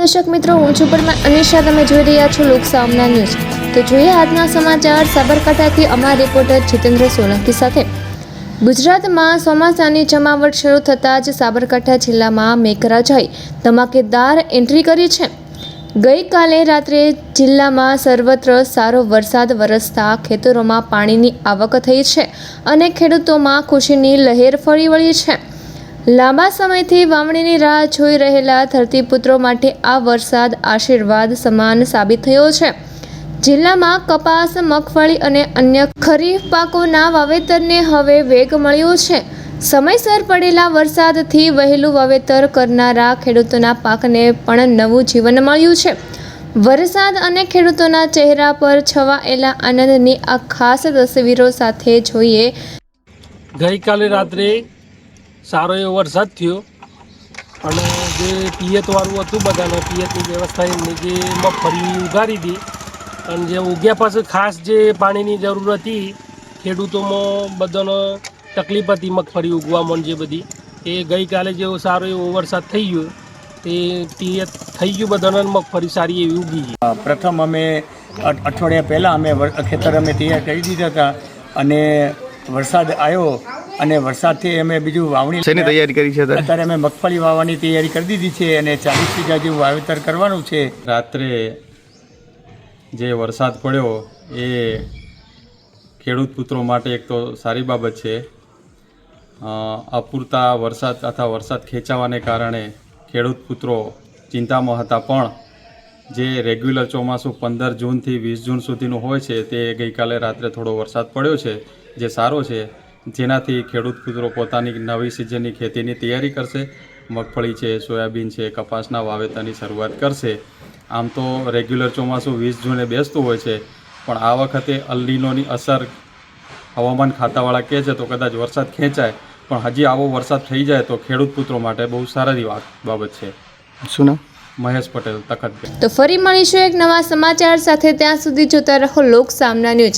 દર્શક મિત્રો, હું છું પરમાર અનિશા. તમે જોઈ રહ્યા છો લોકસામના ન્યૂઝ. તો જોઈએ આજના સમાચાર. સાબરકાંઠાથી અમારા રિપોર્ટર જીતેન્દ્ર સોલંકી સાથે. ગુજરાતમાં ચોમાસાની જમાવટ શરૂ થતાં જ સાબરકાંઠા જિલ્લામાં મેઘરાજાએ ધમાકેદાર એન્ટ્રી કરી છે. ગઈકાલે રાત્રે જિલ્લામાં સર્વત્ર સારો વરસાદ વરસતા ખેતરોમાં પાણીની આવક થઈ છે અને ખેડૂતોમાં ખુશીની લહેર ફરી વળી છે. લાંબા સમયથી વાવણીની રાહ જોઈ રહેલા ધરતીપુત્રો માટે આ વરસાદ આશીર્વાદ સમાન સાબિત થયો છે. જિલ્લામાં કપાસ, મગફળી અને અન્ય ખરીફ પાકોના વાવેતરને હવે વેગ મળ્યો છે. સમયસર પડેલા વરસાદથી વહેલું વાવેતર કરનારા ખેડૂતોના પાકને પણ નવું જીવન મળ્યું છે. વરસાદ અને ખેડૂતોના ચહેરા પર છવાયેલા આનંદની આ ખાસ તસવીરો સાથે જોઈએ. ગઈકાલે રાત્રે સારો એવો વરસાદ થયો અને જે પિયતવાળું હતું બધાને પિયતની વ્યવસ્થા એમની જે મગફળી ઉગાડી હતી અને જે ઉગ્યા પાસે ખાસ જે પાણીની જરૂર હતી ખેડૂતોમાં બધાનો તકલીફ હતી મગફળી ઉગવામાં જે બધી એ ગઈકાલે જેવો સારો એવો વરસાદ થઈ ગયો તે પિયત થઈ ગયું બધાને મગફળી સારી એવી ઉગી ગઈ. પ્રથમ અમે અઠવાડિયા પહેલાં અમે ખેતર તૈયાર કરી દીધા હતા અને વરસાદ આવ્યો અને વરસાદથી અમે બીજું વાવણી શેની તૈયારી કરી છે? અત્યારે અમે મગફળી વાવવાની તૈયારી કરી દીધી છે અને 40 વીઘા જેવું વાવેતર કરવાનું છે. રાત્રે જે વરસાદ પડ્યો એ ખેડૂત પુત્રો માટે એક તો સારી બાબત છે. અપૂરતા વરસાદ અથવા વરસાદ ખેંચાવાને કારણે ખેડૂત પુત્રો ચિંતામાં હતા, પણ જે રેગ્યુલર ચોમાસું 15 જૂનથી 20 જૂન સુધીનું હોય છે તે ગઈકાલે રાત્રે થોડો વરસાદ પડ્યો છે જે સારો છે, જેનાથી ખેડૂત પુત્રો પોતાની નવી સિઝનની ખેતીની તૈયારી કરશે. મગફળી છે, સોયાબીન છે, કપાસના વાવેતરની શરૂઆત કરશે. આમ તો રેગ્યુલર ચોમાસું 20 જૂને બેસતું હોય છે, પણ આ વખતે અલ નીનોની અસર હવામાન ખાતાવાળા કહે છે તો કદાચ વરસાદ ખેંચાય, પણ હજી આવો વરસાદ થઈ જાય તો ખેડૂત પુત્રો માટે બહુ સારી બાબત છે. શું નામ? મહેશ પટેલ, તખત. તો ફરી મળીશું એક નવા સમાચાર સાથે. ત્યાં સુધી જોતા રહો લોકસામના ન્યૂઝ.